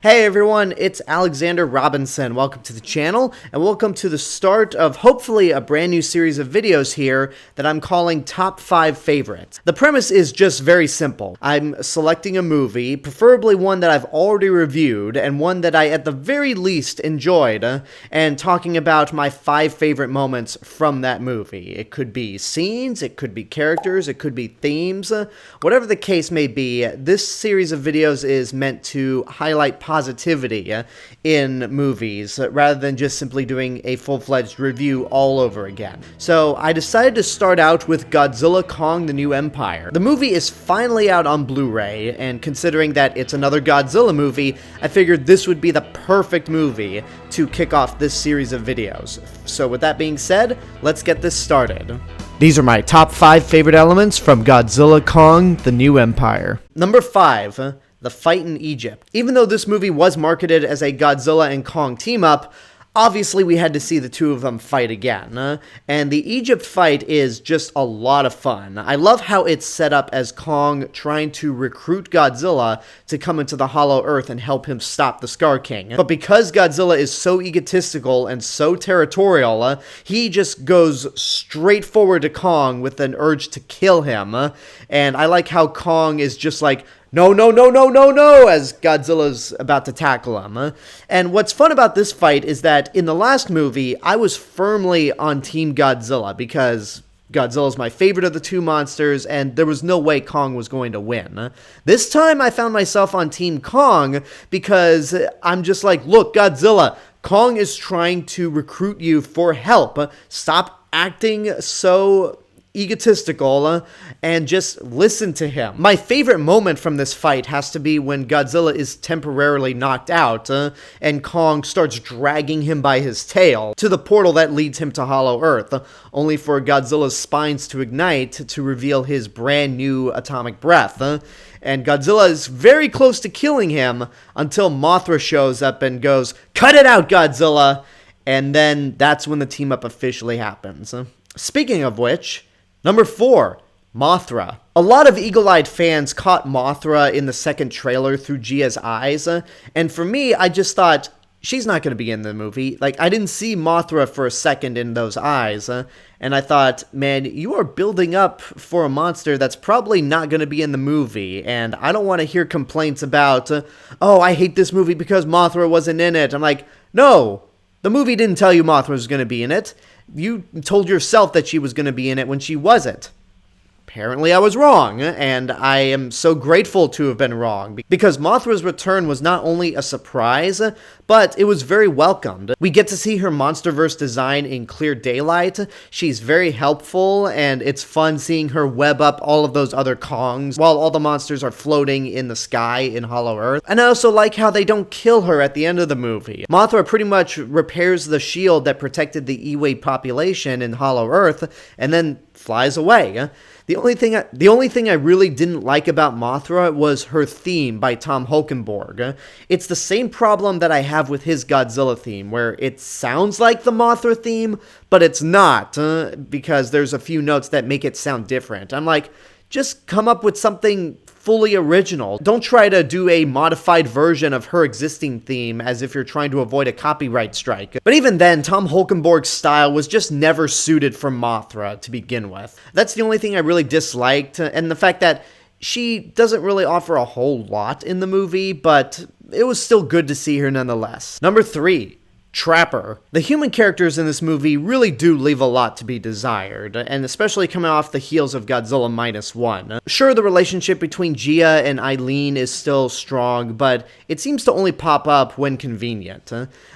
Hey everyone, it's Alexander Robinson. Welcome to the channel, and welcome to the start of hopefully a brand new series of videos here that I'm calling Top 5 Favorites. The premise is just very simple. I'm selecting a movie, preferably one that I've already reviewed, and one that I at the very least enjoyed, and talking about my 5 favorite moments from that movie. It could be scenes, it could be characters, it could be themes, whatever the case may be. This series of videos is meant to highlight positivity in movies rather than just simply doing a full-fledged review all over again. So I decided to start out with Godzilla Kong: The New Empire. The movie is finally out on Blu-ray, and considering that it's another Godzilla movie, I figured this would be the perfect movie to kick off this series of videos. So with that being said, let's get this started. These are my top 5 favorite elements from Godzilla Kong: The New Empire. Number 5. The fight in Egypt. Even though this movie was marketed as a Godzilla and Kong team-up, obviously we had to see the two of them fight again, and the Egypt fight is just a lot of fun. I love how it's set up as Kong trying to recruit Godzilla to come into the Hollow Earth and help him stop the Scar King. But because Godzilla is so egotistical and so territorial, he just goes straight forward to Kong with an urge to kill him, and I like how Kong is just like, no, no, no, no, no, no, as Godzilla's about to tackle him. And what's fun about this fight is that in the last movie, I was firmly on Team Godzilla because Godzilla's my favorite of the two monsters, and there was no way Kong was going to win. This time, I found myself on Team Kong because I'm just like, look, Godzilla, Kong is trying to recruit you for help. Stop acting so egotistical and just listen to him. My favorite moment from this fight has to be when Godzilla is temporarily knocked out and Kong starts dragging him by his tail to the portal that leads him to Hollow Earth, only for Godzilla's spines to ignite to reveal his brand new atomic breath. And Godzilla is very close to killing him until Mothra shows up and goes, "Cut it out, Godzilla!" And then that's when the team up officially happens. Speaking of which, Number 4, Mothra. A lot of eagle-eyed fans caught Mothra in the second trailer through Gia's eyes, and for me, I just thought, she's not going to be in the movie. Like, I didn't see Mothra for a second in those eyes, and I thought, man, you are building up for a monster that's probably not going to be in the movie, and I don't want to hear complaints about, oh, I hate this movie because Mothra wasn't in it. I'm like, no, the movie didn't tell you Mothra was going to be in it. You told yourself that she was going to be in it when she wasn't. Apparently I was wrong, and I am so grateful to have been wrong, because Mothra's return was not only a surprise, but it was very welcomed. We get to see her Monsterverse design in clear daylight. She's very helpful, and it's fun seeing her web up all of those other Kongs while all the monsters are floating in the sky in Hollow Earth. And I also like how they don't kill her at the end of the movie. Mothra pretty much repairs the shield that protected the Eway population in Hollow Earth, and then flies away. The only thing I really didn't like about Mothra was her theme by Tom Holkenborg. It's the same problem that I have with his Godzilla theme, where it sounds like the Mothra theme, but it's not, because there's a few notes that make it sound different. I'm like, just come up with something fully original. Don't try to do a modified version of her existing theme as if you're trying to avoid a copyright strike. But even then, Tom Holkenborg's style was just never suited for Mothra to begin with. That's the only thing I really disliked, and the fact that she doesn't really offer a whole lot in the movie, but it was still good to see her nonetheless. Number 3. Trapper. The human characters in this movie really do leave a lot to be desired, and especially coming off the heels of Godzilla -1. Sure, the relationship between Gia and Eileen is still strong, but it seems to only pop up when convenient.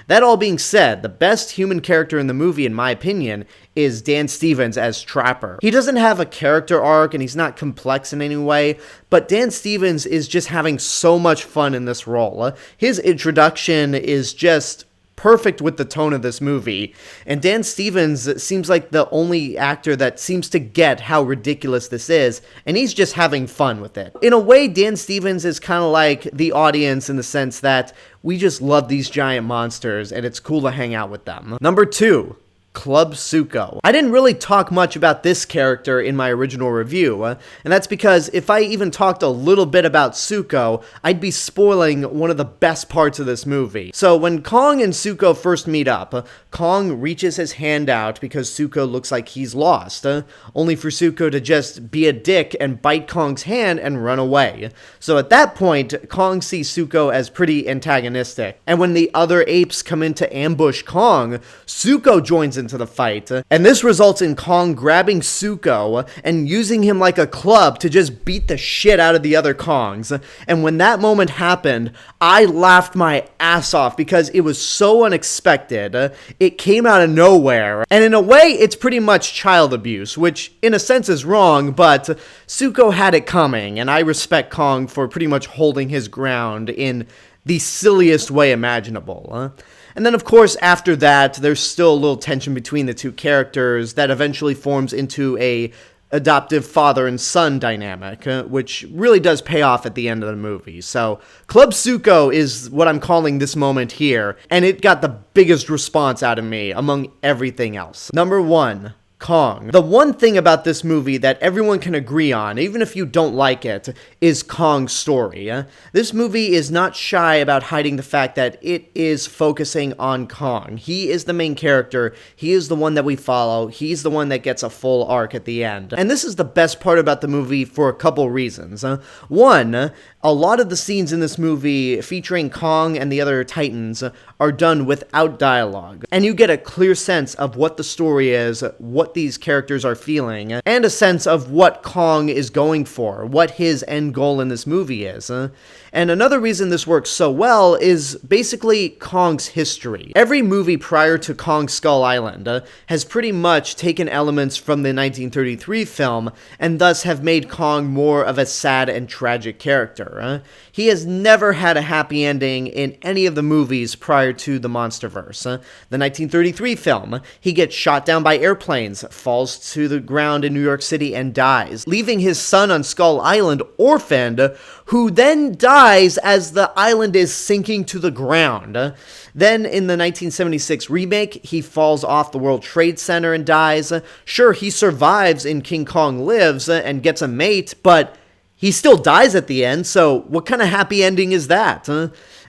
That all being said, the best human character in the movie, in my opinion, is Dan Stevens as Trapper. He doesn't have a character arc, and he's not complex in any way, but Dan Stevens is just having so much fun in this role. His introduction is just perfect with the tone of this movie, and Dan Stevens seems like the only actor that seems to get how ridiculous this is, and he's just having fun with it. In a way, Dan Stevens is kind of like the audience in the sense that we just love these giant monsters, and it's cool to hang out with them. Number 2. Club Zuko. I didn't really talk much about this character in my original review, and that's because if I even talked a little bit about Zuko, I'd be spoiling one of the best parts of this movie. So when Kong and Zuko first meet up, Kong reaches his hand out because Zuko looks like he's lost, only for Zuko to just be a dick and bite Kong's hand and run away. So at that point, Kong sees Zuko as pretty antagonistic, and when the other apes come in to ambush Kong, Zuko joins into the fight, and this results in Kong grabbing Zuko and using him like a club to just beat the shit out of the other Kongs. And when that moment happened, I laughed my ass off because it was so unexpected. It came out of nowhere, and in a way, it's pretty much child abuse, which in a sense is wrong, but Zuko had it coming, and I respect Kong for pretty much holding his ground in the silliest way imaginable. And then, of course, after that, there's still a little tension between the two characters that eventually forms into a adoptive father and son dynamic, which really does pay off at the end of the movie. So, Club Zuko is what I'm calling this moment here, and it got the biggest response out of me among everything else. Number 1. Kong. The one thing about this movie that everyone can agree on, even if you don't like it, is Kong's story. This movie is not shy about hiding the fact that it is focusing on Kong. He is the main character. He is the one that we follow. He's the one that gets a full arc at the end. And this is the best part about the movie for a couple reasons. One, a lot of the scenes in this movie featuring Kong and the other Titans are done without dialogue. And you get a clear sense of what the story is, what these characters are feeling, and a sense of what Kong is going for, what his end goal in this movie is. And another reason this works so well is basically Kong's history. Every movie prior to Kong Skull Island has pretty much taken elements from the 1933 film and thus have made Kong more of a sad and tragic character. He has never had a happy ending in any of the movies prior to the Monsterverse. The 1933 film, he gets shot down by airplanes, falls to the ground in New York City and dies, leaving his son on Skull Island orphaned, who then dies as the island is sinking to the ground. Then in the 1976 remake, he falls off the World Trade Center and dies. Sure, he survives in King Kong Lives and gets a mate, but he still dies at the end, so what kind of happy ending is that?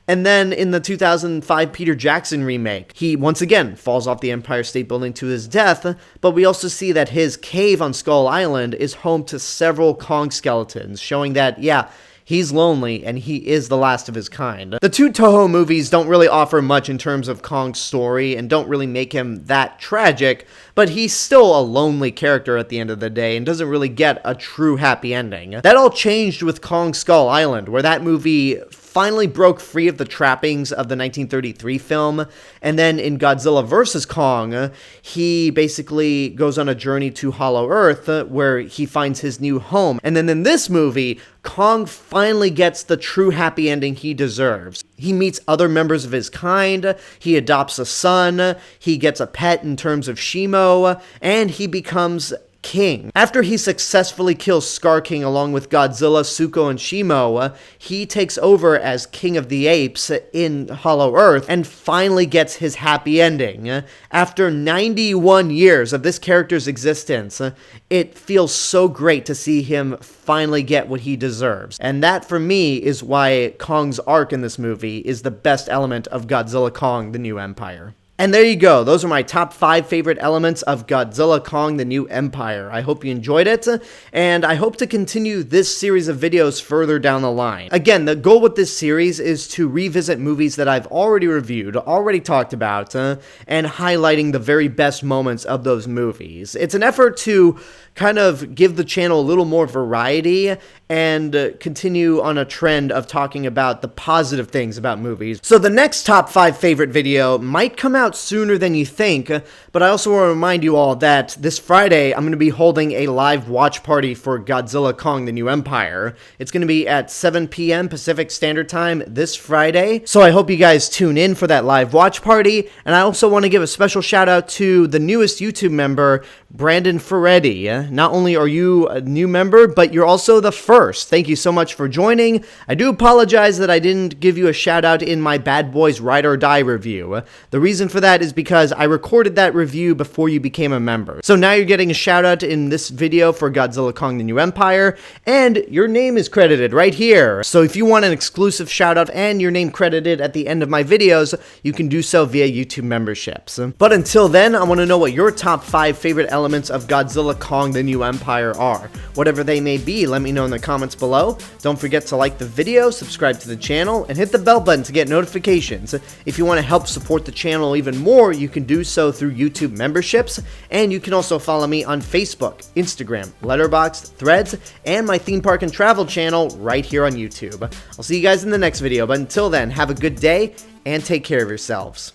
And then in the 2005 Peter Jackson remake, he once again falls off the Empire State Building to his death, but we also see that his cave on Skull Island is home to several Kong skeletons, showing that, yeah, he's lonely, and he is the last of his kind. The two Toho movies don't really offer much in terms of Kong's story, and don't really make him that tragic, but he's still a lonely character at the end of the day, and doesn't really get a true happy ending. That all changed with Kong Skull Island, where that movie finally broke free of the trappings of the 1933 film, and then in Godzilla vs. Kong, he basically goes on a journey to Hollow Earth, where he finds his new home. And then in this movie, Kong finally gets the true happy ending he deserves. He meets other members of his kind, he adopts a son, he gets a pet in terms of Shimo, and he becomes king. After he successfully kills Scar King along with Godzilla, Zuko, and Shimo, he takes over as King of the Apes in Hollow Earth and finally gets his happy ending. After 91 years of this character's existence, it feels so great to see him finally get what he deserves. And that, for me, is why Kong's arc in this movie is the best element of Godzilla Kong: The New Empire. And there you go. Those are my top 5 favorite elements of Godzilla Kong: The New Empire. I hope you enjoyed it, and I hope to continue this series of videos further down the line. Again, the goal with this series is to revisit movies that I've already reviewed, already talked about, and highlighting the very best moments of those movies. It's an effort to kind of give the channel a little more variety and continue on a trend of talking about the positive things about movies. So the next top 5 favorite video might come out sooner than you think, but I also want to remind you all that this Friday I'm going to be holding a live watch party for Godzilla Kong: The New Empire. It's going to be at 7 p.m. Pacific Standard Time this Friday, so I hope you guys tune in for that live watch party. And I also want to give a special shout out to the newest YouTube member, Brandon Ferretti. not only are you a new member, but you're also the first. Thank you so much for joining. I do apologize that I didn't give you a shout out in my Bad Boys Ride or Die review. The reason for that is because I recorded that review before you became a member. So now you're getting a shout out in this video for Godzilla Kong the New Empire, and your name is credited right here. So if you want an exclusive shout out and your name credited at the end of my videos, you can do so via YouTube memberships. But until then, I want to know what your top 5 favorite elements of Godzilla Kong the New Empire are. Whatever they may be, let me know in the comments below. Don't forget to like the video, subscribe to the channel, and hit the bell button to get notifications. If you want to help support the channel even more, you can do so through YouTube memberships, and you can also follow me on Facebook, Instagram, Letterboxd, Threads, and my theme park and travel channel right here on YouTube. I'll see you guys in the next video, but until then, have a good day and take care of yourselves.